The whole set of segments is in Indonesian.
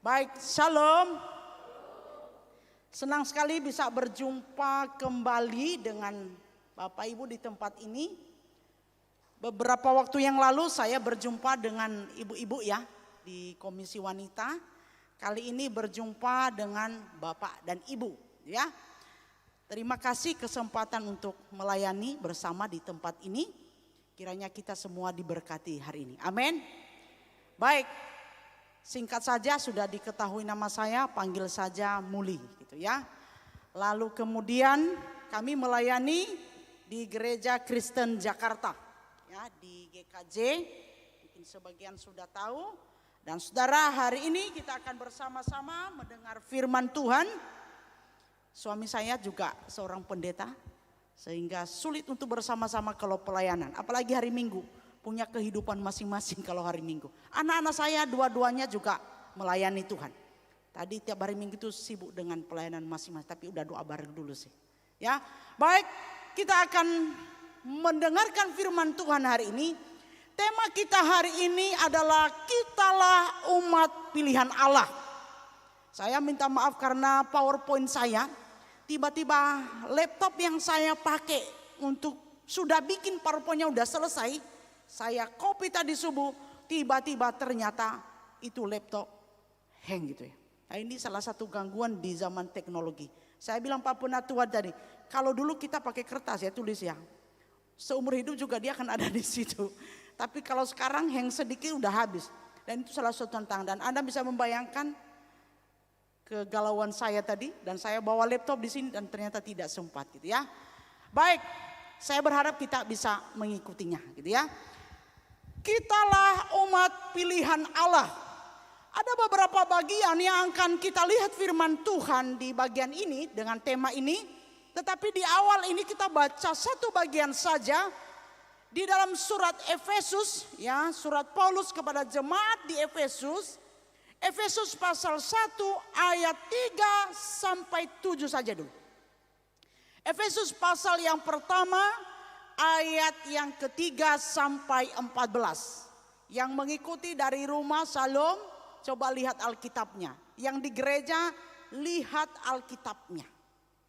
Baik, shalom. Senang sekali bisa berjumpa kembali dengan Bapak Ibu di tempat ini. Beberapa waktu yang lalu saya berjumpa dengan ibu-ibu ya di Komisi Wanita. Kali ini berjumpa dengan Bapak dan Ibu ya. Terima kasih kesempatan untuk melayani bersama di tempat ini. Kiranya kita semua diberkati hari ini. Amin. Baik. Singkat saja sudah diketahui nama saya, panggil saja Muli gitu ya. Lalu kemudian kami melayani di Gereja Kristen Jakarta ya, di GKJ. Mungkin sebagian sudah tahu. Dan saudara, hari ini kita akan bersama-sama mendengar firman Tuhan. Suami saya juga seorang pendeta, sehingga sulit untuk bersama-sama kalau pelayanan, apalagi hari Minggu. Punya kehidupan masing-masing kalau hari Minggu. Anak-anak saya dua-duanya juga melayani Tuhan. Tadi tiap hari Minggu itu sibuk dengan pelayanan masing-masing, tapi udah doa bareng dulu sih. Ya, baik, kita akan mendengarkan firman Tuhan hari ini. Tema kita hari ini adalah kitalah umat pilihan Allah. Saya minta maaf karena PowerPoint saya, tiba-tiba laptop yang saya pakai untuk sudah bikin PowerPoint-nya udah selesai. Saya copy tadi subuh, tiba-tiba ternyata itu laptop hang gitu ya. Nah, ini salah satu gangguan di zaman teknologi. Saya bilang Pak Penatua tadi, kalau dulu kita pakai kertas ya tulis ya. Seumur hidup juga dia akan ada di situ. Tapi kalau sekarang hang sedikit udah habis. Dan itu salah satu tantangan. Dan Anda bisa membayangkan kegalauan saya tadi. Dan saya bawa laptop di sini dan ternyata tidak sempat gitu ya. Baik, saya berharap kita bisa mengikutinya gitu ya. Kitalah umat pilihan Allah. Ada beberapa bagian yang akan kita lihat firman Tuhan di bagian ini dengan tema ini. Tetapi di awal ini kita baca satu bagian saja di dalam surat Efesus ya, surat Paulus kepada jemaat di Efesus. Efesus pasal 1 ayat 3 sampai 7 saja dulu. Efesus pasal yang pertama ayat yang ketiga sampai 14. Yang mengikuti dari rumah Salom, coba lihat Alkitabnya. Yang di gereja, lihat Alkitabnya.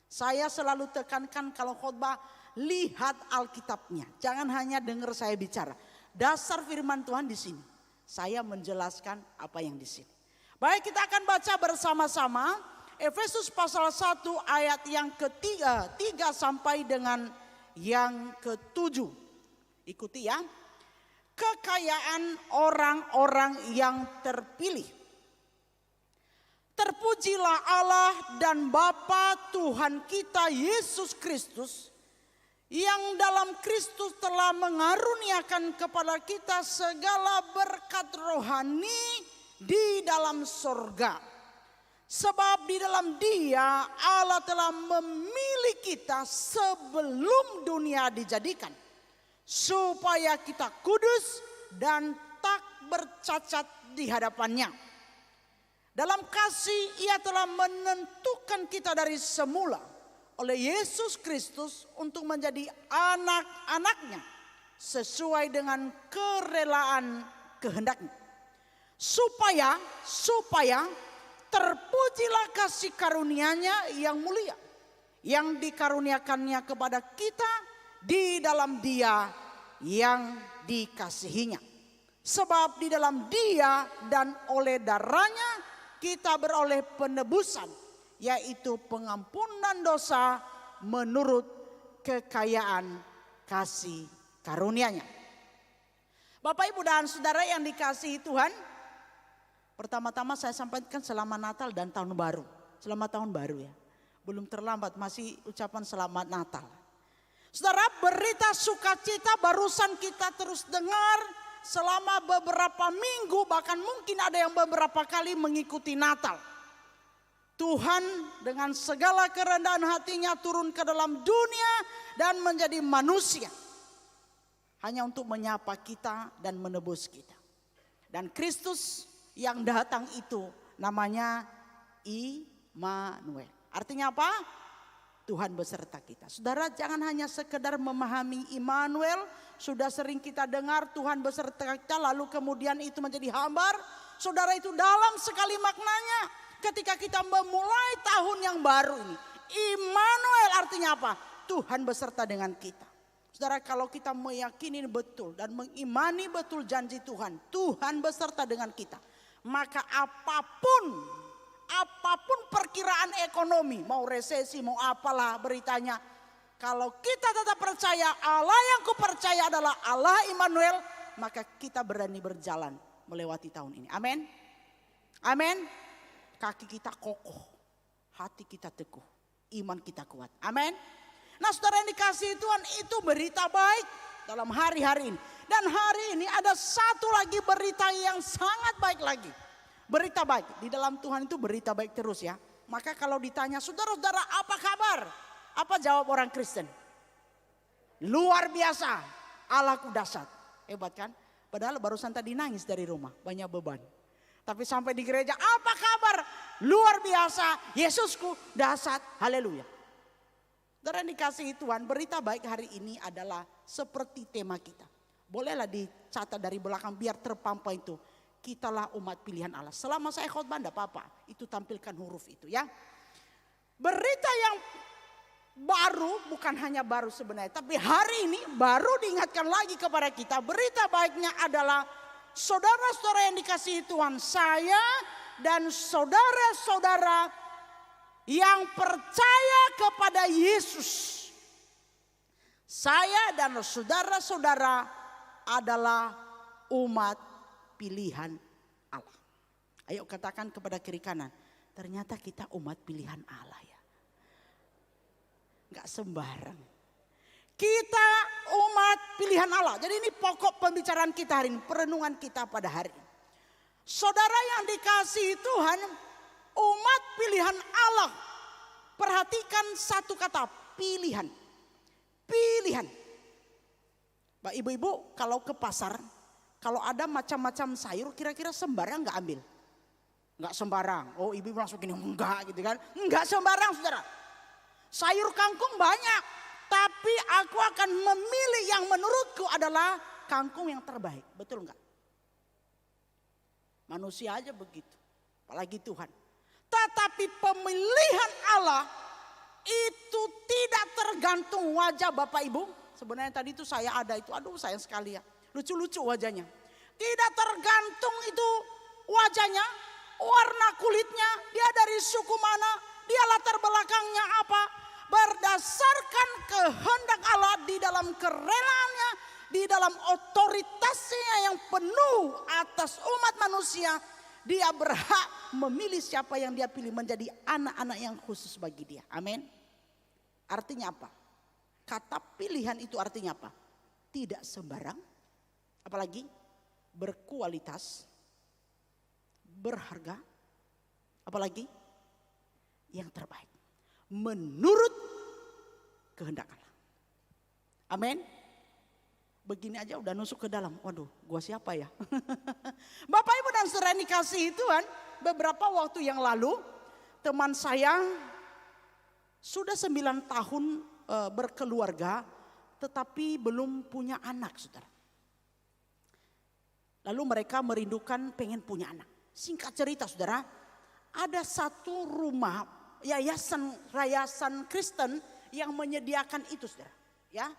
Saya selalu tekankan kalau khotbah, lihat Alkitabnya. Jangan hanya dengar saya bicara. Dasar firman Tuhan di sini. Saya menjelaskan apa yang di sini. Baik, kita akan baca bersama-sama. Efesus pasal 1 ayat yang ketiga, 3 sampai dengan yang ketujuh. Ikuti ya. Kekayaan orang-orang yang terpilih. Terpujilah Allah dan Bapa Tuhan kita Yesus Kristus, yang dalam Kristus telah mengaruniakan kepada kita segala berkat rohani di dalam sorga. Sebab di dalam Dia Allah telah memilih kita sebelum dunia dijadikan, supaya kita kudus dan tak bercacat di hadapannya. Dalam kasih Ia telah menentukan kita dari semula oleh Yesus Kristus untuk menjadi anak-anaknya sesuai dengan kerelaan kehendaknya. Supaya terpujilah kasih karunia-Nya yang mulia, yang dikaruniakannya kepada kita di dalam Dia yang dikasihinya. Sebab di dalam Dia dan oleh darahnya kita beroleh penebusan, yaitu pengampunan dosa menurut kekayaan kasih karunia-Nya. Bapak, Ibu, dan saudara yang dikasihi Tuhan, pertama-tama saya sampaikan selamat Natal dan Tahun Baru. Selamat Tahun Baru ya. Belum terlambat, masih ucapan selamat Natal. Saudara, berita sukacita barusan kita terus dengar selama beberapa minggu, bahkan mungkin ada yang beberapa kali mengikuti Natal. Tuhan dengan segala kerendahan hatinya turun ke dalam dunia dan menjadi manusia. Hanya untuk menyapa kita dan menebus kita. Dan Kristus yang datang itu namanya Immanuel. Artinya apa? Tuhan beserta kita. Saudara, jangan hanya sekedar memahami Immanuel. Sudah sering kita dengar Tuhan beserta kita, lalu kemudian itu menjadi hambar. Saudara, itu dalam sekali maknanya ketika kita memulai tahun yang baru ini. Immanuel artinya apa? Tuhan beserta dengan kita. Saudara, kalau kita meyakini betul dan mengimani betul janji Tuhan, Tuhan beserta dengan kita, maka apapun perkiraan ekonomi, mau resesi, mau apalah beritanya, kalau kita tetap percaya Allah yang kupercaya adalah Allah Immanuel, maka kita berani berjalan melewati tahun ini. Amin. Amin. Kaki kita kokoh, hati kita teguh, iman kita kuat. Amin. Nah, saudara yang dikasihi Tuhan, itu berita baik dalam hari-hari ini. Dan hari ini ada satu lagi berita yang sangat baik lagi. Berita baik, di dalam Tuhan itu berita baik terus ya. Maka kalau ditanya, saudara-saudara apa kabar? Apa jawab orang Kristen? Luar biasa, Allahku dahsyat. Hebat kan? Padahal barusan tadi nangis dari rumah, banyak beban. Tapi sampai di gereja, apa kabar? Luar biasa, Yesusku dahsyat, haleluya. Saudara yang dikasihi Tuhan, berita baik hari ini adalah seperti tema kita. Bolehlah dicatat dari belakang biar terpampang itu. Kitalah umat pilihan Allah. Selama saya khotbah enggak apa-apa, itu tampilkan huruf itu ya. Berita yang baru, bukan hanya baru sebenarnya, tapi hari ini baru diingatkan lagi kepada kita. Berita baiknya adalah saudara-saudara yang dikasihi Tuhan, saya dan saudara-saudara yang percaya kepada Yesus. Saya dan saudara-saudara adalah umat pilihan Allah. Ayo katakan kepada kiri kanan, ternyata kita umat pilihan Allah ya. Gak sembarang. Kita umat pilihan Allah. Jadi ini pokok pembicaraan kita hari ini, perenungan kita pada hari ini. Saudara yang dikasihi Tuhan, umat pilihan Allah. Perhatikan satu kata, pilihan. Pilihan. Mbak ibu-ibu kalau ke pasar, kalau ada macam-macam sayur kira-kira sembarang gak ambil? Enggak sembarang. Oh ibu langsung gini, enggak gitu kan. Enggak sembarang saudara. Sayur kangkung banyak. Tapi aku akan memilih yang menurutku adalah kangkung yang terbaik. Betul enggak? Manusia aja begitu. Apalagi Tuhan. Tetapi pemilihan Allah itu tidak tergantung wajah Bapak Ibu. Sebenarnya tadi itu saya ada itu. Aduh sayang sekali ya. Lucu-lucu wajahnya. Tidak tergantung itu wajahnya. Warna kulitnya. Dia dari suku mana. Dia latar belakangnya apa. Berdasarkan kehendak Allah di dalam kerelaannya. Di dalam otoritasnya yang penuh atas umat manusia. Dia berhak memilih siapa yang dia pilih menjadi anak-anak yang khusus bagi dia. Amin. Artinya apa? Kata pilihan itu artinya apa? Tidak sembarang. Apalagi berkualitas. Berharga. Apalagi yang terbaik. Menurut kehendak Allah. Amin. Begini aja udah nusuk ke dalam. Waduh, gua siapa ya? Bapak Ibu dan saudara dikasihi Tuhan, beberapa waktu yang lalu teman saya sudah 9 tahun berkeluarga tetapi belum punya anak, saudara. Lalu mereka merindukan pengen punya anak. Singkat cerita saudara, ada satu rumah yayasan Kristen yang menyediakan itu saudara. Ya.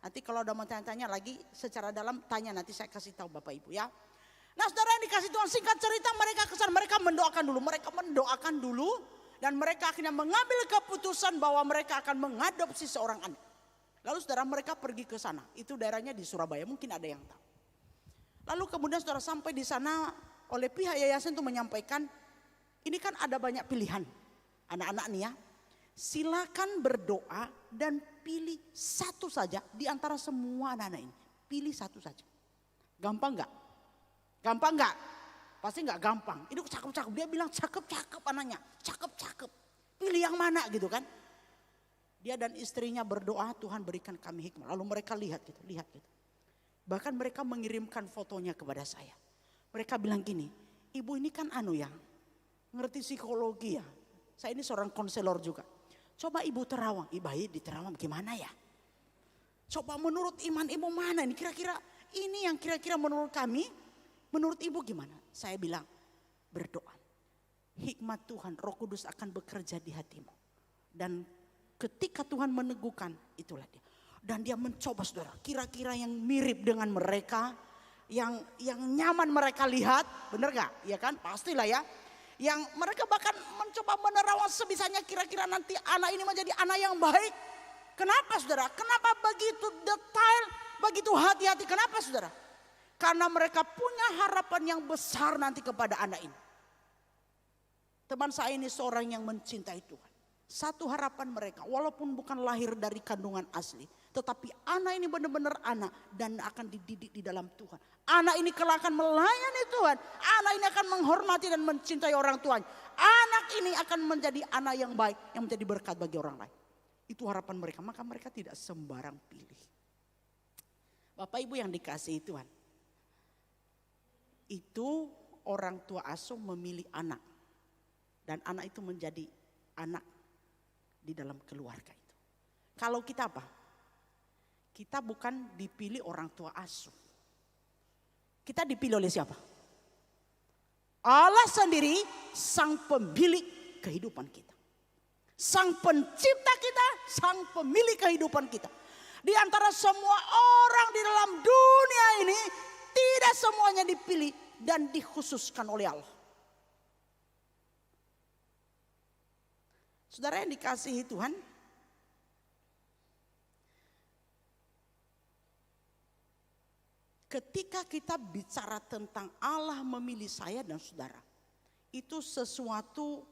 Nanti kalau ada mau tanya-tanya lagi secara dalam tanya, nanti saya kasih tahu Bapak Ibu ya. Nah saudara yang dikasih Tuhan, singkat cerita mereka kesana, mereka mendoakan dulu dan mereka akhirnya mengambil keputusan bahwa mereka akan mengadopsi seorang anak. Lalu saudara mereka pergi ke sana, itu daerahnya di Surabaya, mungkin ada yang tahu. Lalu kemudian saudara sampai di sana oleh pihak yayasan itu menyampaikan, ini kan ada banyak pilihan anak-anak nih ya. Silakan berdoa dan pilih satu saja di antara semua anak-anak ini. Pilih satu saja. Gampang enggak? Gampang enggak? Pasti enggak gampang. Ini cakep-cakep. Dia bilang cakep-cakep anaknya. Cakep-cakep. Pilih yang mana gitu kan. Dia dan istrinya berdoa, Tuhan berikan kami hikmah. Lalu mereka lihat gitu. Bahkan mereka mengirimkan fotonya kepada saya. Mereka bilang gini, ibu ini kan ngerti psikologi ya. Saya ini seorang konselor juga. Coba ibu terawang, bayi di terawang gimana ya? Coba menurut iman ibu mana ini kira-kira ini yang kira-kira menurut kami, menurut ibu gimana? Saya bilang berdoa. Hikmat Tuhan, Roh Kudus akan bekerja di hatimu. Dan ketika Tuhan meneguhkan, itulah dia. Dan dia mencoba saudara, kira-kira yang mirip dengan mereka, yang nyaman mereka lihat, benar gak? Ya kan, pastilah ya. Yang mereka bahkan mencoba menerawang sebisanya kira-kira nanti anak ini menjadi anak yang baik. Kenapa saudara? Kenapa begitu detail, begitu hati-hati? Kenapa saudara? Karena mereka punya harapan yang besar nanti kepada anak ini. Teman saya ini seorang yang mencintai Tuhan. Satu harapan mereka, walaupun bukan lahir dari kandungan asli, tetapi anak ini benar-benar anak dan akan dididik di dalam Tuhan. Anak ini kelak akan melayani Tuhan. Anak ini akan menghormati dan mencintai orang tuanya. Anak ini akan menjadi anak yang baik, yang menjadi berkat bagi orang lain. Itu harapan mereka, maka mereka tidak sembarang pilih. Bapak Ibu yang dikasihi Tuhan, itu orang tua asuh memilih anak. Dan anak itu menjadi anak di dalam keluarga itu. Kalau kita apa? Kita bukan dipilih orang tua asuh. Kita dipilih oleh siapa? Allah sendiri, sang pemilik kehidupan kita. Sang pencipta kita, sang pemilik kehidupan kita. Di antara semua orang di dalam dunia ini, tidak semuanya dipilih dan dikhususkan oleh Allah. Saudara yang dikasihi Tuhan, ketika kita bicara tentang Allah memilih saya dan saudara, itu sesuatu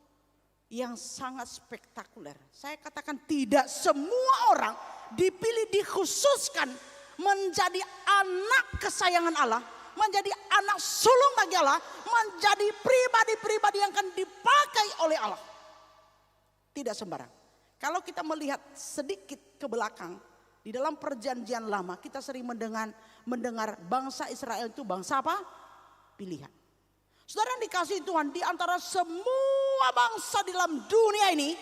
yang sangat spektakuler. Saya katakan tidak semua orang dipilih dikhususkan menjadi anak kesayangan Allah, menjadi anak sulung bagi Allah, menjadi pribadi-pribadi yang akan dipakai oleh Allah. Tidak sembarang. Kalau kita melihat sedikit ke belakang, di dalam perjanjian lama kita sering mendengar bangsa Israel itu bangsa apa? Pilihan. Saudara yang dikasihi Tuhan, di antara semua bangsa di dalam dunia ini,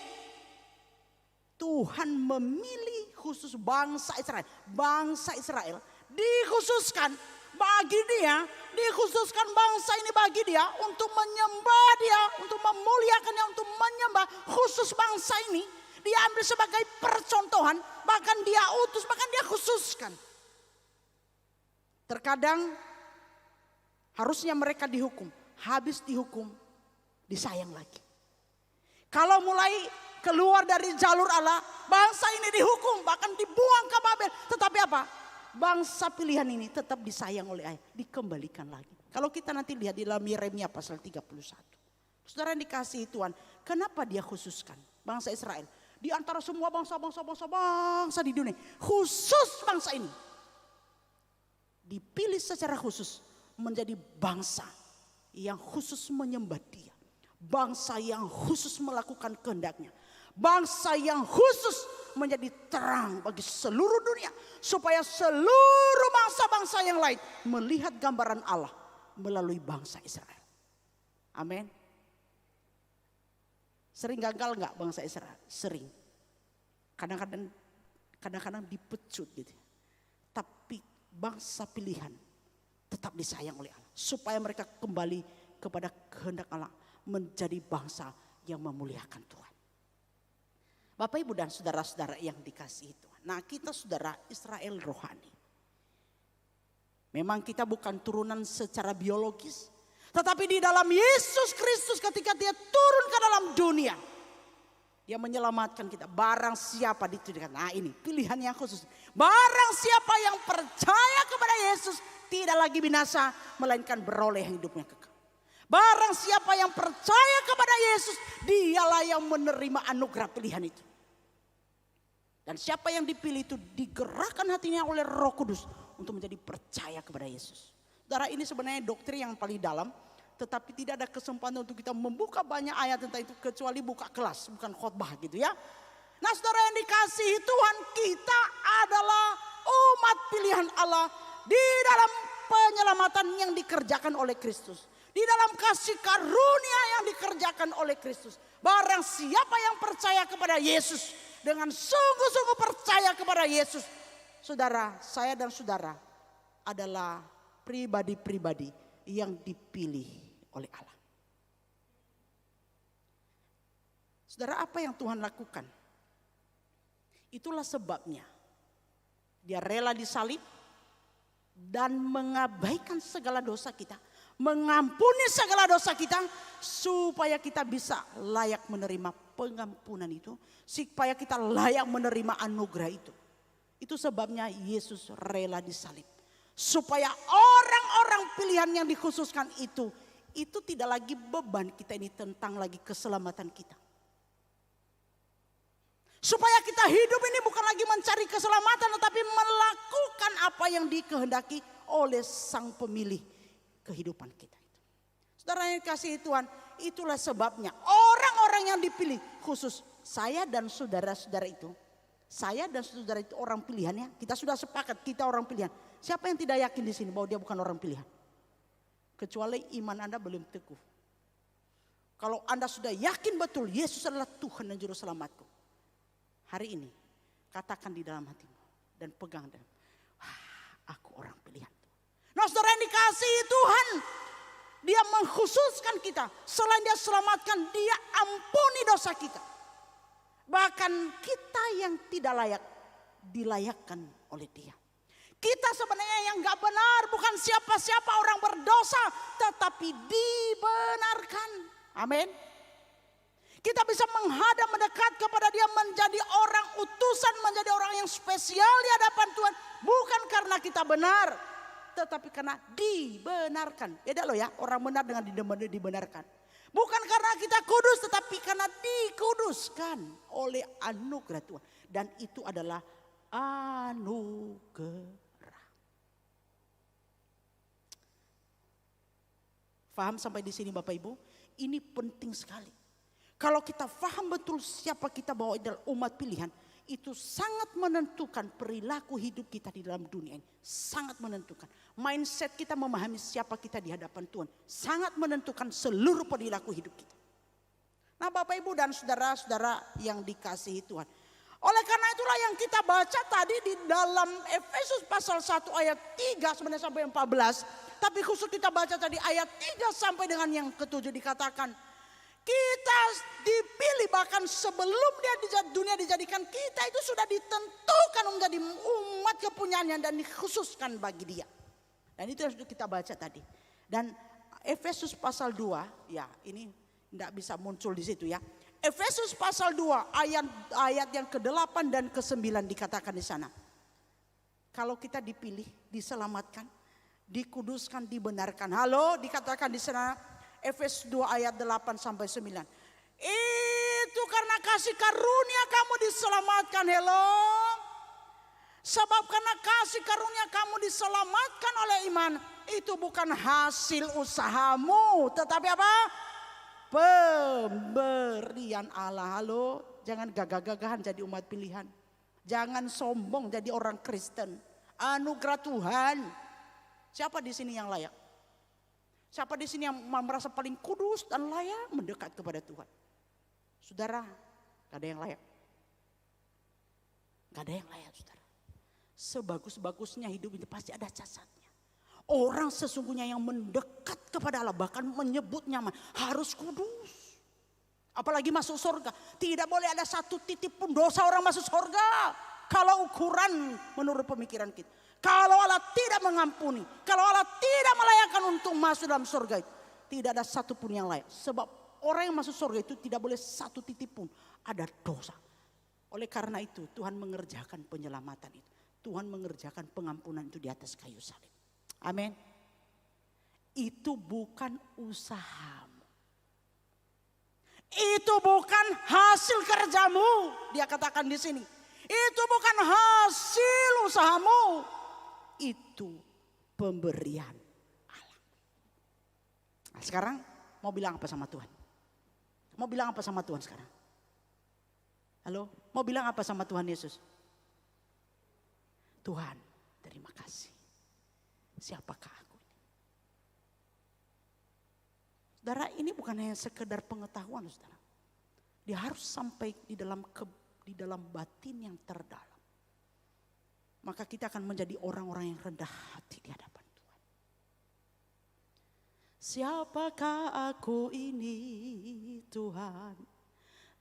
Tuhan memilih khusus bangsa Israel. Bangsa Israel dikhususkan bagi dia, dikhususkan bangsa ini bagi dia untuk menyembah dia, untuk memuliakannya, untuk menyembah khusus bangsa ini. Dia ambil sebagai percontohan, bahkan dia utus, bahkan dia khususkan. Terkadang harusnya mereka dihukum, habis dihukum, disayang lagi. Kalau mulai keluar dari jalur Allah, bangsa ini dihukum, bahkan dibuang ke Babel. Tetapi apa? Bangsa pilihan ini tetap disayang oleh ayah, dikembalikan lagi. Kalau kita nanti lihat di dalam Yeremia pasal 31. Saudara yang dikasihi Tuhan, kenapa dia khususkan bangsa Israel? Di antara semua bangsa di dunia, khusus bangsa ini dipilih secara khusus menjadi bangsa yang khusus menyembah dia. Bangsa yang khusus melakukan kehendaknya. Bangsa yang khusus menjadi terang bagi seluruh dunia. Supaya seluruh bangsa-bangsa yang lain melihat gambaran Allah melalui bangsa Israel. Amin. Sering gagal enggak bangsa Israel? Sering. Kadang-kadang dipecut gitu. Tapi bangsa pilihan tetap disayang oleh Allah. Supaya mereka kembali kepada kehendak Allah. Menjadi bangsa yang memuliakan Tuhan. Bapak Ibu dan saudara-saudara yang dikasihi Tuhan. Nah kita saudara Israel rohani. Memang kita bukan turunan secara biologis. Tetapi di dalam Yesus Kristus ketika dia turun ke dalam dunia. Dia menyelamatkan kita. Barang siapa ditujukan. Nah ini pilihan yang khusus. Barang siapa yang percaya kepada Yesus. Tidak lagi binasa. Melainkan beroleh hidupnya kekal. Barang siapa yang percaya kepada Yesus. Dialah yang menerima anugerah pilihan itu. Dan siapa yang dipilih itu digerakkan hatinya oleh Roh Kudus. Untuk menjadi percaya kepada Yesus. Saudara ini sebenarnya doktrin yang paling dalam. Tetapi tidak ada kesempatan untuk kita membuka banyak ayat tentang itu. Kecuali buka kelas, bukan khotbah gitu ya. Nah saudara yang dikasihi Tuhan, kita adalah umat pilihan Allah. Di dalam penyelamatan yang dikerjakan oleh Kristus. Di dalam kasih karunia yang dikerjakan oleh Kristus. Barang siapa yang percaya kepada Yesus. Dengan sungguh-sungguh percaya kepada Yesus. Saudara, saya dan saudara adalah pribadi-pribadi yang dipilih oleh Allah. Saudara, apa yang Tuhan lakukan? Itulah sebabnya dia rela disalib dan mengabaikan segala dosa kita, mengampuni segala dosa kita, supaya kita bisa layak menerima pengampunan itu, supaya kita layak menerima anugerah itu. Itu sebabnya Yesus rela disalib, supaya orang-orang pilihan yang dikhususkan itu tidak lagi beban kita ini tentang lagi keselamatan kita. Supaya kita hidup ini bukan lagi mencari keselamatan, tetapi melakukan apa yang dikehendaki oleh Sang Pemilih kehidupan kita. Saudara yang dikasihi Tuhan, itulah sebabnya orang-orang yang dipilih khusus saya dan saudara-saudara itu. Saya dan saudara itu orang pilihannya. Kita sudah sepakat kita orang pilihan. Siapa yang tidak yakin di sini bahwa dia bukan orang pilihan? Kecuali iman Anda belum teguh. Kalau Anda sudah yakin betul Yesus adalah Tuhan dan Juru Selamatku, hari ini katakan di dalam hatimu dan pegang dalam, aku orang pilihan. Nah, saudara yang dikasihi Tuhan, dia mengkhususkan kita. Selain dia selamatkan, dia ampuni dosa kita. Bahkan kita yang tidak layak dilayakkan oleh dia. Kita sebenarnya yang gak benar, bukan siapa-siapa orang berdosa, tetapi dibenarkan. Amin. Kita bisa menghadap, mendekat kepada dia, menjadi orang utusan, menjadi orang yang spesial di hadapan Tuhan. Bukan karena kita benar, tetapi karena dibenarkan. Beda loh ya, orang benar dengan dibenarkan. Bukan karena kita kudus, tetapi karena dikuduskan oleh anugerah Tuhan. Dan itu adalah anugerah. Faham sampai di sini Bapak Ibu? Ini penting sekali. Kalau kita paham betul siapa kita bahwa adalah umat pilihan, itu sangat menentukan perilaku hidup kita di dalam dunia ini. Sangat menentukan. Mindset kita memahami siapa kita di hadapan Tuhan. Sangat menentukan seluruh perilaku hidup kita. Nah Bapak Ibu dan saudara-saudara yang dikasihi Tuhan. Oleh karena itulah yang kita baca tadi di dalam Efesus pasal 1 ayat 3 sebenarnya sampai 14. Tapi khusus kita baca tadi ayat 3 sampai dengan yang ke-7 dikatakan. Kita dipilih bahkan sebelum dunia dijadikan, kita itu sudah ditentukan menjadi umat kepunyaannya dan dikhususkan bagi dia. Dan itu yang sudah kita baca tadi. Dan Efesus pasal 2, ya ini tidak bisa muncul di situ ya. Efesus pasal 2 ayat yang ke-8 dan ke-9 dikatakan di sana. Kalau kita dipilih, diselamatkan, dikuduskan, dibenarkan. Halo, dikatakan di sana. Efesus 2 ayat 8 sampai 9. Itu karena kasih karunia kamu diselamatkan. Hello. Sebab karena kasih karunia kamu diselamatkan oleh iman. Itu bukan hasil usahamu. Tetapi apa? Pemberian Allah. Halo. Jangan gagah-gagahan jadi umat pilihan. Jangan sombong jadi orang Kristen. Anugerah Tuhan. Siapa di sini yang layak? Siapa di sini yang merasa paling kudus dan layak mendekat kepada Tuhan? Saudara, gak ada yang layak. Gak ada yang layak saudara. Sebagus-bagusnya hidup ini pasti ada cacatnya. Orang sesungguhnya yang mendekat kepada Allah bahkan menyebut nyaman harus kudus. Apalagi masuk surga. Tidak boleh ada satu titik pun dosa orang masuk surga. Kalau ukuran menurut pemikiran kita. Kalau Allah tidak mengampuni, kalau Allah tidak melayakkan untuk masuk dalam surga itu, tidak ada satupun yang layak. Sebab orang yang masuk surga itu tidak boleh satu titik pun ada dosa. Oleh karena itu Tuhan mengerjakan penyelamatan itu. Tuhan mengerjakan pengampunan itu di atas kayu salib. Amin. Itu bukan usahamu. Itu bukan hasil kerjamu. Dia katakan di sini. Itu bukan hasil usahamu. Itu pemberian Allah. Nah, sekarang mau bilang apa sama Tuhan? Mau bilang apa sama Tuhan sekarang? Halo, mau bilang apa sama Tuhan Yesus? Tuhan, terima kasih. Siapakah aku ini? Saudara, ini bukan hanya sekedar pengetahuan, saudara. Dia harus sampai di dalam batin yang terdalam. Maka kita akan menjadi orang-orang yang rendah hati di hadapan Tuhan. Siapakah aku ini Tuhan?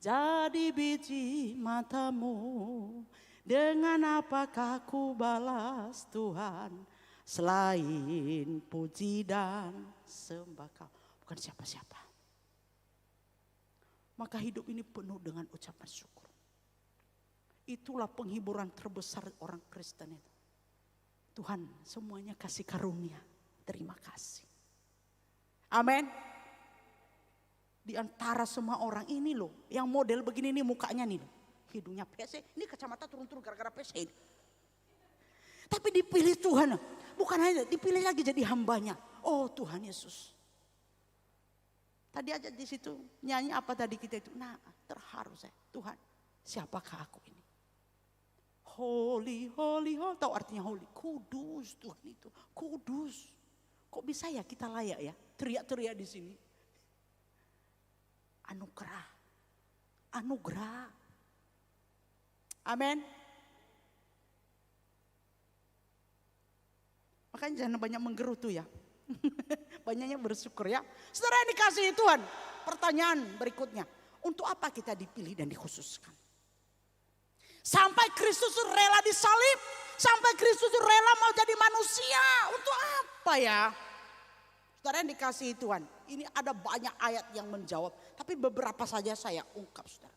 jadi biji matamu. Dengan apakah ku balas Tuhan selain puji dan sembah Kau? Bukan siapa-siapa. Maka hidup ini penuh dengan ucapan syukur. Itulah penghiburan terbesar orang Kristen itu. Tuhan, semuanya kasih karunia. Terima kasih. Amin. Di antara semua orang ini loh, yang model begini nih mukanya nih, hidungnya pesek, ini kacamata turun-turun gara-gara pesek. Tapi dipilih Tuhan, bukan hanya dipilih lagi jadi hambanya. Oh Tuhan Yesus. Tadi aja di situ nyanyi apa tadi kita itu, nah terharu saya. Tuhan, siapakah aku ini? Holy, holy, holy, tahu artinya holy? Kudus Tuhan itu, kudus. Kok bisa ya kita layak ya, teriak-teriak di sini? Anugerah, anugerah. Amin. Makanya jangan banyak menggerutu ya. Banyaknya bersyukur ya. Saudara yang dikasihi Tuhan, pertanyaan berikutnya. Untuk apa kita dipilih dan dikhususkan? Sampai Kristus rela disalib, sampai Kristus rela mau jadi manusia. Untuk apa ya? Saudara yang dikasihi Tuhan, ini ada banyak ayat yang menjawab. Tapi beberapa saja saya ungkap saudara.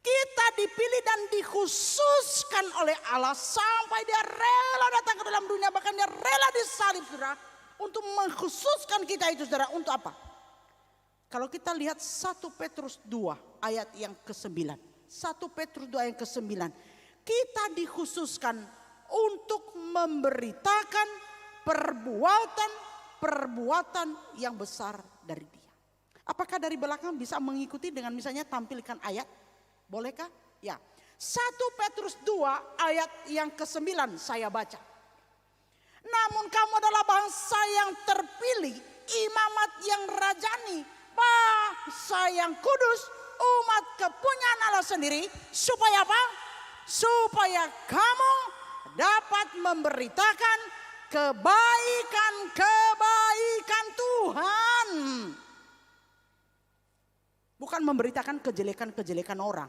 Kita dipilih dan dikhususkan oleh Allah sampai dia rela datang ke dalam dunia. Bahkan dia rela disalib saudara. Untuk mengkhususkan kita itu saudara, untuk apa? Kalau kita lihat 1 Petrus 2 ayat yang ke-9. 1 Petrus 2 ayat yang ke-9. Kita dikhususkan untuk memberitakan perbuatan yang besar dari Dia. Apakah dari belakang bisa mengikuti dengan misalnya tampilkan ayat? Bolehkah? Ya. 1 Petrus 2 ayat yang ke-9 saya baca. Namun kamu adalah bangsa yang terpilih, imamat yang rajani, bangsa yang kudus, umat kepunyaan Allah sendiri. Supaya apa? Supaya kamu dapat memberitakan kebaikan Tuhan. Bukan memberitakan kejelekan-kejelekan orang.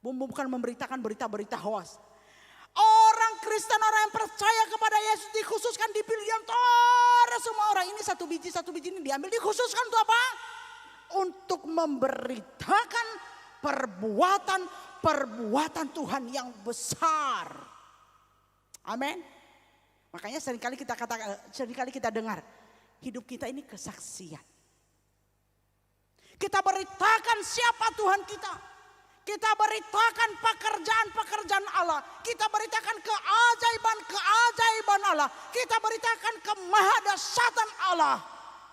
Bukan memberitakan berita-berita hoax. Orang Kristen, orang yang percaya kepada Yesus dikhususkan, dipilih di antara semua orang. Ini satu biji ini diambil, dikhususkan untuk apa? Untuk memberitakan perbuatan Tuhan yang besar. Amin. Makanya seringkali kita katakan, seringkali kita dengar, hidup kita ini kesaksian. Kita beritakan siapa Tuhan kita. Kita beritakan pekerjaan Allah. Kita beritakan keajaiban Allah. Kita beritakan kemahadasatan Allah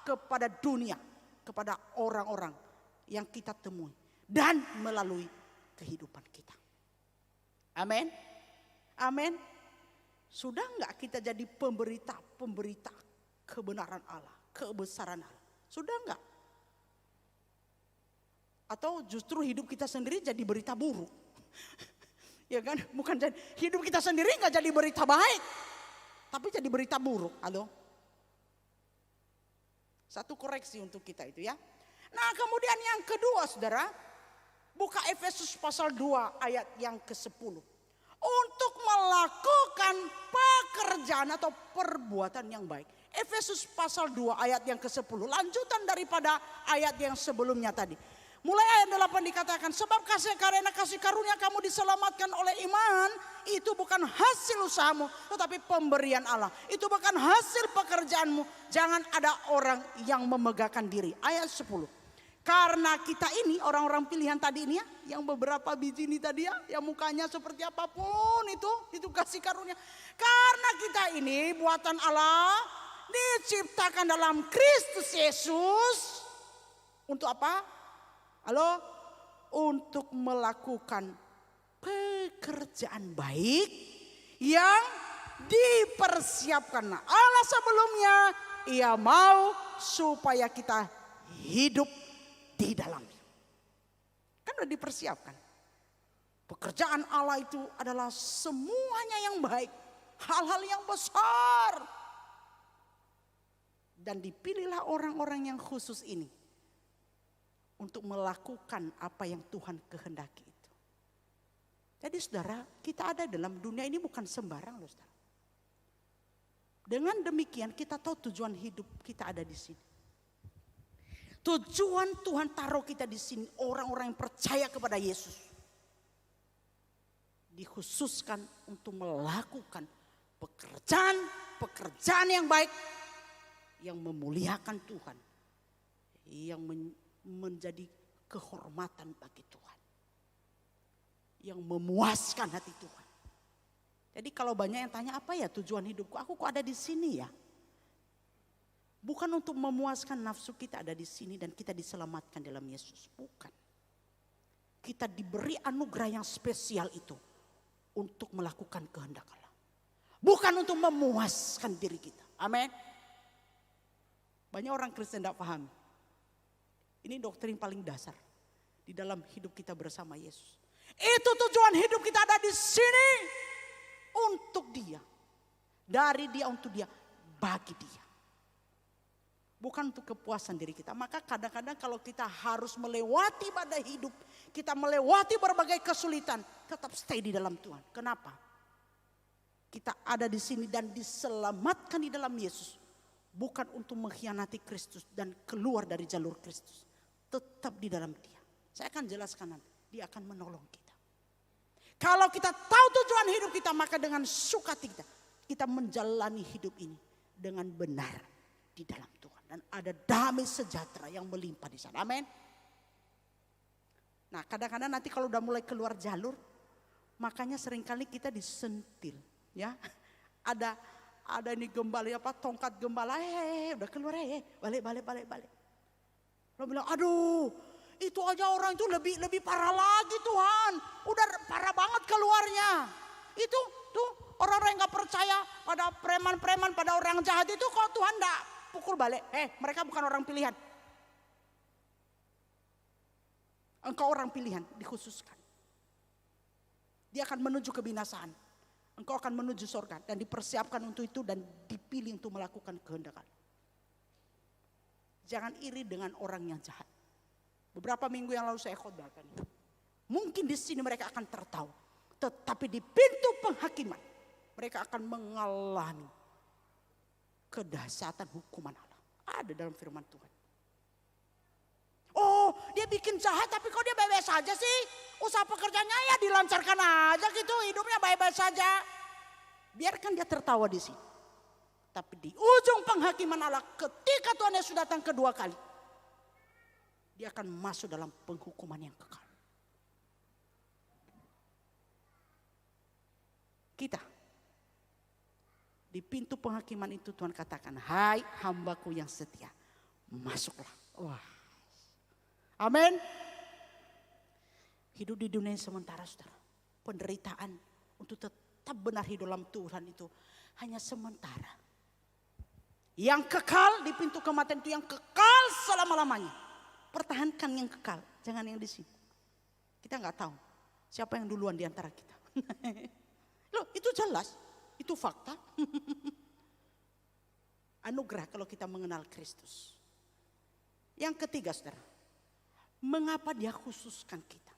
kepada dunia, kepada orang-orang yang kita temui dan melalui kehidupan kita. Amin. Amin. Sudah enggak kita jadi pemberita kebenaran Allah, kebesaran Allah? Sudah enggak? Atau justru hidup kita sendiri jadi berita buruk? Ya kan? Bukan jadi, hidup kita sendiri enggak jadi berita baik, tapi jadi berita buruk. Halo? Satu koreksi untuk kita itu ya. Nah kemudian yang kedua saudara, buka Efesus pasal 2 ayat yang ke-10. Untuk melakukan pekerjaan atau perbuatan yang baik. Efesus pasal 2 ayat yang ke-10. Lanjutan daripada ayat yang sebelumnya tadi. Mulai ayat 8 dikatakan, sebab karena kasih karunia kamu diselamatkan oleh iman, itu bukan hasil usahamu, tetapi pemberian Allah. Itu bukan hasil pekerjaanmu, jangan ada orang yang memegahkan diri. Ayat 10. Karena kita ini orang-orang pilihan tadi ini ya, yang beberapa biji ini tadi ya, yang mukanya seperti apapun itu kasih karunia. Karena kita ini buatan Allah, diciptakan dalam Kristus Yesus, untuk apa? Halo, untuk melakukan pekerjaan baik yang dipersiapkan Allah sebelumnya. Ia mau supaya kita hidup di dalamnya. Kan udah dipersiapkan. Pekerjaan Allah itu adalah semuanya yang baik, hal-hal yang besar. Dan dipilihlah orang-orang yang khusus ini untuk melakukan apa yang Tuhan kehendaki itu. Jadi saudara, kita ada dalam dunia ini bukan sembarang loh saudara. Dengan demikian kita tahu tujuan hidup kita ada di sini. Tujuan Tuhan taruh kita di sini, orang-orang yang percaya kepada Yesus. Dikhususkan untuk melakukan pekerjaan yang baik, yang memuliakan Tuhan, yang menjadi kehormatan bagi Tuhan, yang memuaskan hati Tuhan. Jadi kalau banyak yang tanya apa ya tujuan hidupku, aku kok ada di sini ya? Bukan untuk memuaskan nafsu kita ada di sini dan kita diselamatkan dalam Yesus, bukan. Kita diberi anugerah yang spesial itu untuk melakukan kehendak Allah. Bukan untuk memuaskan diri kita. Amin. Banyak orang Kristen tidak paham. Ini doktrin paling dasar di dalam hidup kita bersama Yesus. Itu tujuan hidup kita ada di sini untuk Dia. Dari Dia untuk Dia, bagi Dia. Bukan untuk kepuasan diri kita. Maka kadang-kadang kalau kita harus melewati badai hidup, kita melewati berbagai kesulitan, tetap stay di dalam Tuhan. Kenapa? Kita ada di sini dan diselamatkan di dalam Yesus. Bukan untuk mengkhianati Kristus dan keluar dari jalur Kristus. Tetap di dalam Dia. Saya akan jelaskan nanti. Dia akan menolong kita. Kalau kita tahu tujuan hidup kita, maka dengan sukacita kita menjalani hidup ini dengan benar di dalam Tuhan. Dan ada damai sejahtera yang melimpah di sana. Amin. Nah kadang-kadang nanti kalau udah mulai keluar jalur, makanya seringkali kita disentil. Ya, ada ini gembala apa tongkat gembala, udah keluar balik. Lo bilang, aduh, itu aja orang itu lebih parah lagi Tuhan, udah parah banget keluarnya. Itu tuh orang-orang yang nggak percaya pada preman-preman, pada orang jahat itu kok Tuhan nggak pukul balik. Mereka bukan orang pilihan. Engkau orang pilihan, dikhususkan. Dia akan menuju kebinasaan. Engkau akan menuju surga dan dipersiapkan untuk itu dan dipilih untuk melakukan kehendak Allah. Jangan iri dengan orang yang jahat. Beberapa minggu yang lalu saya khotbahkan. Mungkin di sini mereka akan tertawa, tetapi di pintu penghakiman mereka akan mengalami kedahsyatan hukuman Allah. Ada dalam firman Tuhan. Oh, dia bikin jahat tapi kok dia baik-baik saja sih? Usaha pekerjaannya ya dilancarkan aja gitu, hidupnya baik-baik saja. Biarkan dia tertawa di sini. Tapi di ujung penghakiman Allah ketika Tuhan Yesus datang kedua kali, dia akan masuk dalam penghukuman yang kekal. Kita di pintu penghakiman itu Tuhan katakan, hai hambaku yang setia, masuklah. Wah, amin. Hidup di dunia sementara saudara, penderitaan untuk tetap benar hidup dalam Tuhan itu hanya sementara. Yang kekal di pintu kematian itu yang kekal selama-lamanya. Pertahankan yang kekal, jangan yang di sini. Kita nggak tahu siapa yang duluan di antara kita. Loh, itu jelas, itu fakta. Anugerah kalau kita mengenal Kristus. Yang ketiga saudara, mengapa dia khususkan kita?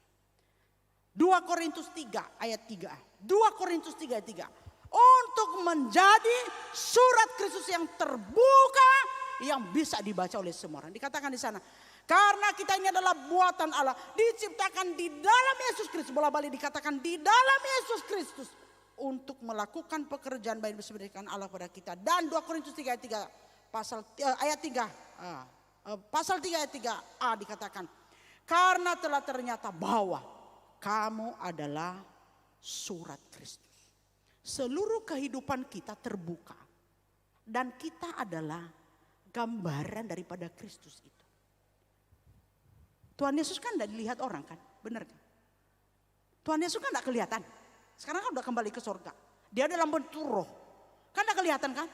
2 Korintus 3 ayat 3. 2 Korintus 3 ayat 3. Untuk menjadi surat Kristus yang terbuka yang bisa dibaca oleh semua orang. Dikatakan di sana, karena kita ini adalah buatan Allah, diciptakan di dalam Yesus Kristus. Bola-balik dikatakan di dalam Yesus Kristus untuk melakukan pekerjaan baik bersama Allah pada kita. Dan 2 Korintus 3 ayat 3 ayat 3. Pasal 3 ayat 3a dikatakan, karena telah ternyata bahwa kamu adalah surat Kristus. Seluruh kehidupan kita terbuka. Dan kita adalah gambaran daripada Kristus itu. Tuhan Yesus kan tidak dilihat orang kan, benar kan? Tuhan Yesus kan tidak kelihatan. Sekarang kan udah kembali ke surga. Dia dalam bentuk roh. Kan tidak kelihatan kan?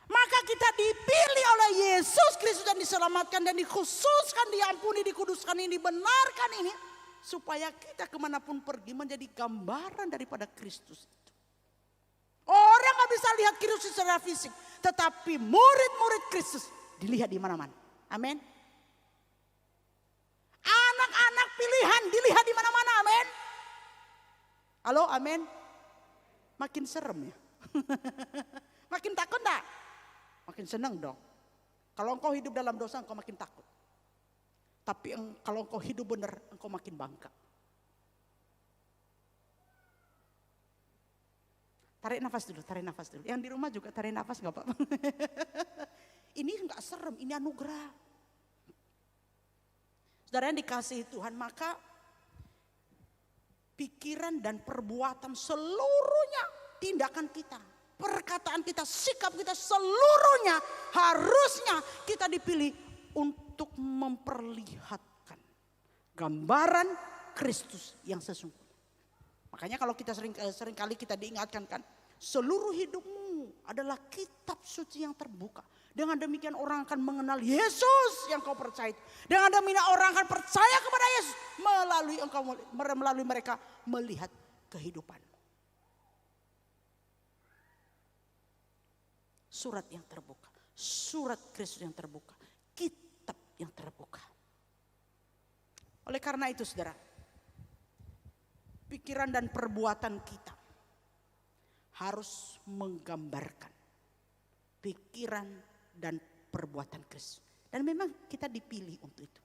Maka kita dipilih oleh Yesus Kristus dan diselamatkan dan dikhususkan, diampuni, dikuduskan ini, dibenarkan ini. Supaya kita kemanapun pergi menjadi gambaran daripada Kristus itu. Orang gak bisa lihat Kristus secara fisik. Tetapi murid-murid Kristus dilihat di mana-mana. Amin. Halo, amin. Makin serem ya. Makin takut enggak? Makin senang dong. Kalau engkau hidup dalam dosa engkau makin takut. Tapi kalau engkau hidup benar engkau makin bangga. Tarik nafas dulu, tarik nafas dulu. Yang di rumah juga tarik nafas enggak apa-apa. Ini enggak serem, ini anugerah. Saudara yang dikasihi Tuhan, maka pikiran dan perbuatan seluruhnya, tindakan kita, perkataan kita, sikap kita seluruhnya harusnya kita dipilih untuk memperlihatkan gambaran Kristus yang sesungguhnya. Makanya kalau kita sering kali kita diingatkan kan, seluruh hidupmu adalah kitab suci yang terbuka. Dengan demikian orang akan mengenal Yesus yang kau percaya. Dengan demikian orang akan percaya kepada Yesus melalui mereka melihat kehidupanmu. Surat yang terbuka, surat Kristus yang terbuka, kitab yang terbuka. Oleh karena itu saudara, pikiran dan perbuatan kita harus menggambarkan pikiran dan perbuatan Kristus. Dan memang kita dipilih untuk itu,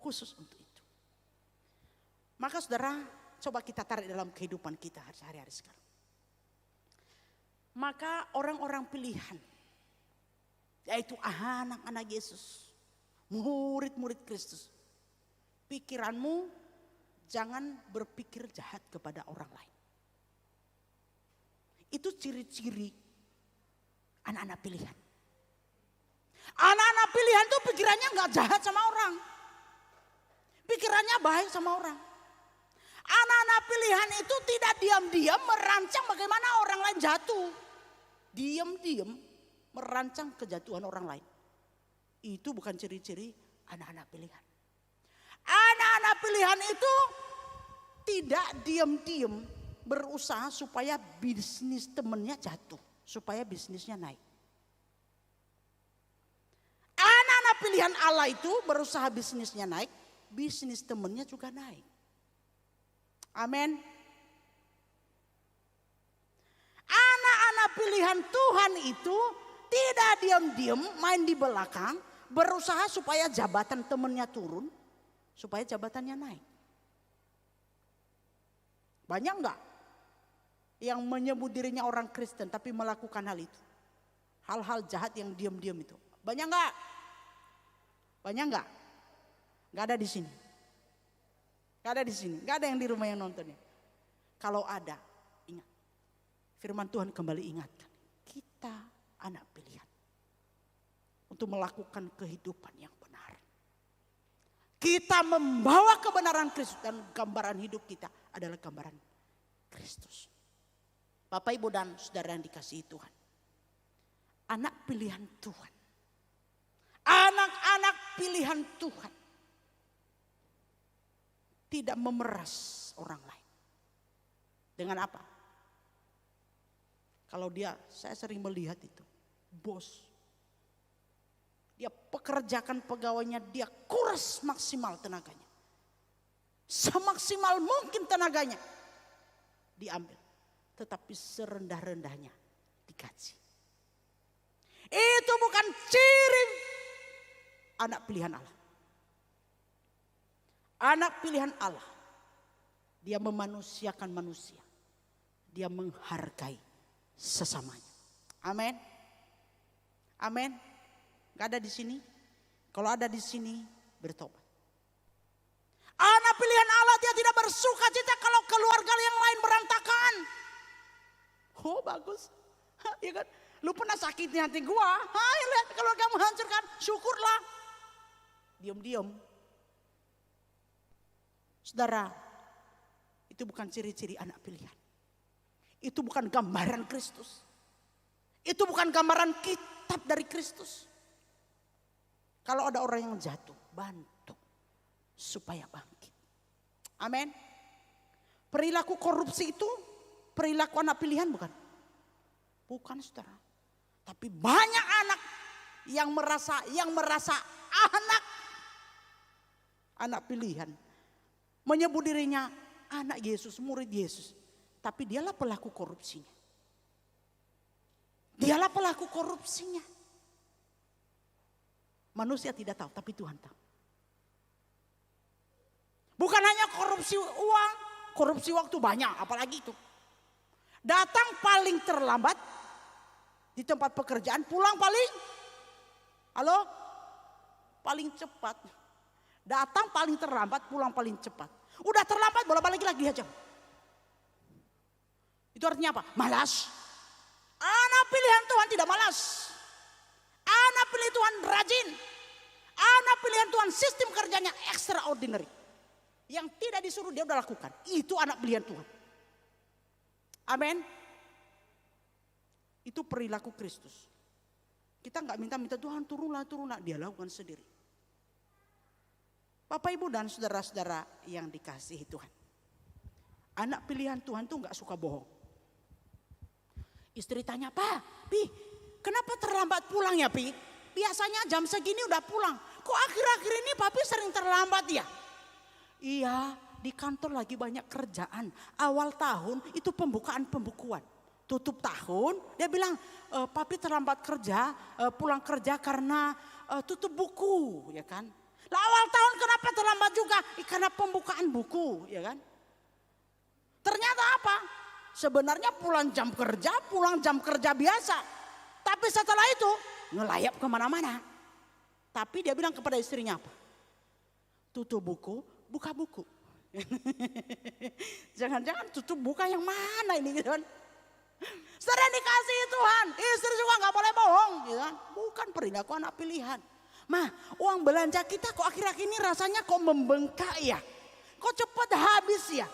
khusus untuk itu. Maka saudara, coba kita tarik dalam kehidupan kita sehari-hari sekarang. Maka orang-orang pilihan, yaitu anak-anak Yesus, murid-murid Kristus. Pikiranmu jangan berpikir jahat kepada orang lain. Itu ciri-ciri anak-anak pilihan. Anak-anak pilihan itu pikirannya gak jahat sama orang. Pikirannya baik sama orang. Anak-anak pilihan itu tidak diam-diam merancang bagaimana orang lain jatuh. Diam-diam merancang kejatuhan orang lain. Itu bukan ciri-ciri anak-anak pilihan. Anak-anak pilihan itu tidak diam-diam berusaha supaya bisnis temennya jatuh. Supaya bisnisnya naik. Anak-anak pilihan Allah itu berusaha bisnisnya naik. Bisnis temennya juga naik. Amin. Anak-anak pilihan Tuhan itu tidak diam-diam main di belakang. Berusaha supaya jabatan temennya turun. Supaya jabatannya naik. Banyak enggak yang menyebut dirinya orang Kristen tapi melakukan hal itu? Hal-hal jahat yang diam-diam itu. Banyak enggak? Banyak enggak? Enggak ada di sini. Enggak ada di sini. Enggak ada yang di rumah yang nontonnya. Kalau ada, ingat. Firman Tuhan kembali ingatkan. Kita anak pilihan. Untuk melakukan kehidupan yang benar. Kita membawa kebenaran Kristus dan gambaran hidup kita adalah gambaran Kristus. Bapak, Ibu dan saudara yang dikasihi Tuhan. Anak pilihan Tuhan. Anak-anak pilihan Tuhan. Tidak memeras orang lain. Dengan apa? Kalau saya sering melihat itu. Bos. Dia pekerjakan pegawainya, dia kuras maksimal tenaganya. Semaksimal mungkin tenaganya diambil. Tetapi serendah-rendahnya digaji. Itu bukan ciri anak pilihan Allah. Anak pilihan Allah. Dia memanusiakan manusia. Dia menghargai sesamanya. Amin. Amin. Gak ada di sini. Kalau ada di sini bertobat. Anak pilihan Allah dia tidak bersuka cita kalau keluarga yang lain berantakan. Oh bagus. Ya kan? Lu pernah sakiti hati gua. Hai lihat kalau kamu hancurkan. Syukurlah. Diam-diam. Saudara. Itu bukan ciri-ciri anak pilihan. Itu bukan gambaran Kristus. Itu bukan gambaran kitab dari Kristus. Kalau ada orang yang jatuh, bantu supaya bangkit. Amin. Perilaku korupsi itu perilaku anak pilihan bukan? Bukan saudara. Tapi banyak anak yang merasa anak pilihan. Menyebut dirinya anak Yesus, murid Yesus. Tapi dialah pelaku korupsinya. Dialah pelaku korupsinya. Manusia tidak tahu, tapi Tuhan tahu. Bukan hanya korupsi uang, korupsi waktu banyak, apalagi itu. Datang paling terlambat di tempat pekerjaan, pulang paling cepat. Datang paling terlambat, pulang paling cepat. Udah terlambat, bolak-balik lagi aja. Itu artinya apa? Malas. Anak pilihan Tuhan tidak malas. Anak pilihan Tuhan rajin. Anak pilihan Tuhan sistem kerjanya extraordinary. Yang tidak disuruh dia udah lakukan. Itu anak pilihan Tuhan. Amin. Itu perilaku Kristus. Kita nggak minta Tuhan turunlah. Dia lakukan sendiri. Bapak Ibu dan saudara-saudara yang dikasihi Tuhan. Anak pilihan Tuhan tuh nggak suka bohong. Istri tanya, Pi, kenapa terlambat pulang ya Pi? Biasanya jam segini udah pulang. Kok akhir-akhir ini Papi sering terlambat ya? Iya, di kantor lagi banyak kerjaan. Awal tahun itu pembukuan. Tutup tahun, dia bilang, Papi terlambat kerja, pulang kerja karena tutup buku, ya kan? Lah awal tahun kenapa terlambat juga? Karena pembukaan buku, ya kan? Ternyata apa? Sebenarnya pulang jam kerja biasa. Tapi setelah itu ngelayap kemana-mana. Tapi dia bilang kepada istrinya apa? Tutup buku, buka buku. Jangan-jangan tutup buka yang mana ini gitu kan? Sering dikasihi Tuhan, istri juga gak boleh bohong gitu kan? Bukan perilaku anak pilihan. Uang belanja kita kok akhir-akhir ini rasanya kok membengkak ya? Kok cepat habis ya?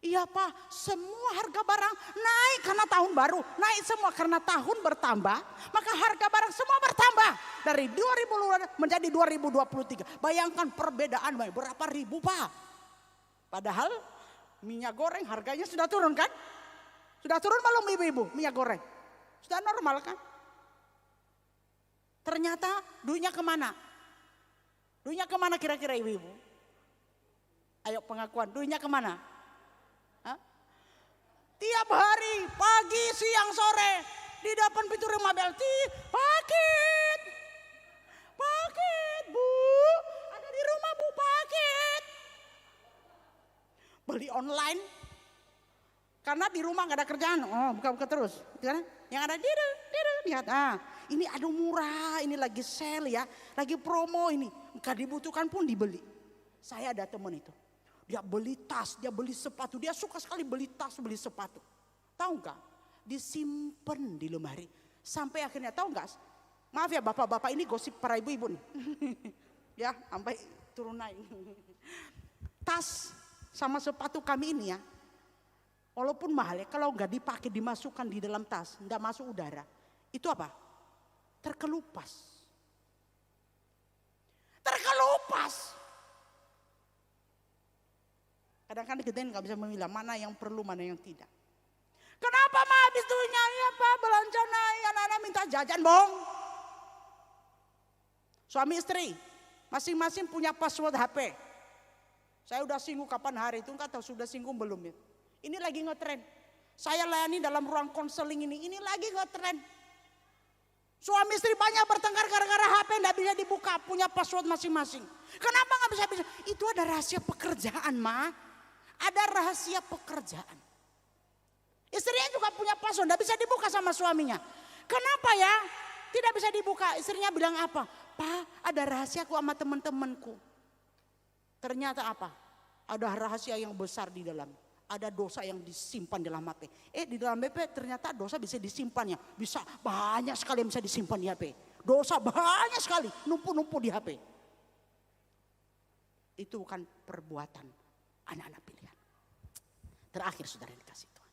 Iya Pak, semua harga barang naik karena tahun baru. Naik semua karena tahun bertambah. Maka harga barang semua bertambah. Dari 2000 menjadi 2023. Bayangkan perbedaan berapa ribu Pak. Padahal minyak goreng harganya sudah turun kan? Sudah turun belum ibu-ibu minyak goreng? Sudah normal kan? Ternyata duitnya kemana? Duitnya kemana kira-kira ibu-ibu? Ayo pengakuan, duitnya kemana? Tiap hari, pagi, siang, sore, di depan pintu rumah Belti, paket, Bu, ada di rumah Bu, paket. Beli online, karena di rumah gak ada kerjaan, buka-buka terus. Yang ada, lihat, ini aduh murah, ini lagi sale ya, lagi promo ini, gak dibutuhkan pun dibeli. Saya ada teman itu. Dia beli tas, dia beli sepatu. Dia suka sekali beli tas, beli sepatu. Tahu nggak? Disimpan di lemari. Sampai akhirnya tahu nggak? Maaf ya bapak-bapak, ini gosip para ibu-ibu nih. Ya sampai turun naik. Tas sama sepatu kami ini ya. Walaupun mahal ya, kalau nggak dipakai dimasukkan di dalam tas, nggak masuk udara. Itu apa? Terkelupas. Terkelupas. Kadang-kadang kita nggak bisa memilah mana yang perlu, mana yang tidak. Kenapa habis duitnya ya Pak, belanja naik, anak-anak minta jajan bohong. Suami istri, masing-masing punya password HP. Saya udah singgung kapan hari itu, nggak tahu sudah singgung belum ya. Ini lagi ngetren. Saya layani dalam ruang konseling ini lagi ngetren. Suami istri banyak bertengkar gara-gara HP nggak bisa dibuka, punya password masing-masing. Kenapa nggak bisa? Itu ada rahasia pekerjaan, Ma. Ada rahasia pekerjaan. Istrinya juga punya password, tidak bisa dibuka sama suaminya. Kenapa ya? Tidak bisa dibuka. Istrinya bilang apa? Pak, ada rahasiaku sama teman-temanku. Ternyata apa? Ada rahasia yang besar di dalam. Ada dosa yang disimpan dalam HP. Di dalam HP ternyata dosa bisa disimpannya. Bisa banyak sekali yang bisa disimpan di HP. Dosa banyak sekali, numpuk-numpuk di HP. Itu bukan perbuatan anak-anak pilihan. Terakhir saudara dikasih Tuhan.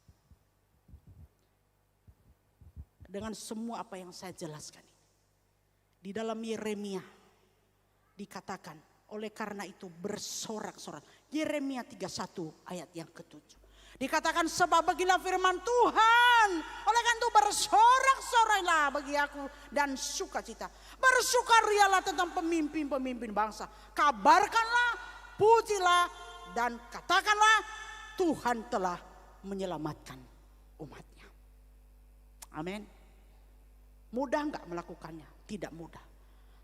Dengan semua apa yang saya jelaskan ini. Di dalam Yeremia dikatakan, oleh karena itu bersorak-sorak. Yeremia 31 ayat yang ke-7. Dikatakan sebab bagilah firman Tuhan. Oleh karena itu bersorak-sorailah bagi aku dan sukacita. Bersukarialah tentang pemimpin-pemimpin bangsa. Kabarkanlah, pujilah dan katakanlah Tuhan telah menyelamatkan umatnya. Amin. Mudah enggak melakukannya? Tidak mudah.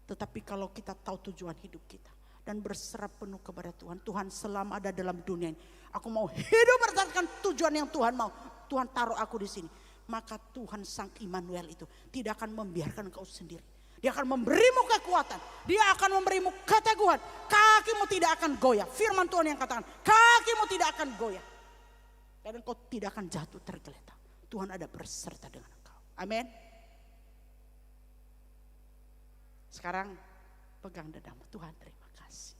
Tetapi kalau kita tahu tujuan hidup kita dan berserah penuh kepada Tuhan, Tuhan selama ada dalam dunia ini, aku mau hidup berdasarkan tujuan yang Tuhan mau. Tuhan taruh aku di sini. Maka Tuhan Sang Immanuel itu tidak akan membiarkan kau sendiri. Dia akan memberimu kekuatan. Dia akan memberimu keteguhan. Kakimu tidak akan goyah. Firman Tuhan yang katakan, kakimu tidak akan goyah. Dan kau tidak akan jatuh tergeletak. Tuhan ada berserta dengan engkau. Amin. Sekarang pegang dadamu. Tuhan terima kasih.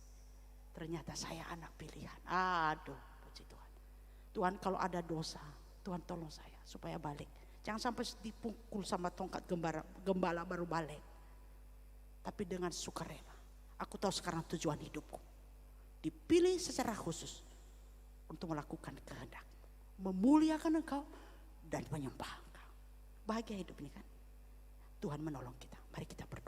Ternyata saya anak pilihan. Aduh, puji Tuhan. Tuhan kalau ada dosa, Tuhan tolong saya supaya balik. Jangan sampai dipukul sama tongkat gembala baru balik. Tapi dengan sukarela. Aku tahu sekarang tujuan hidupku. Dipilih secara khusus untuk melakukan kehendak, memuliakan engkau dan menyembah engkau. Bahagia hidup ini kan. Tuhan menolong kita. Mari kita berdoa.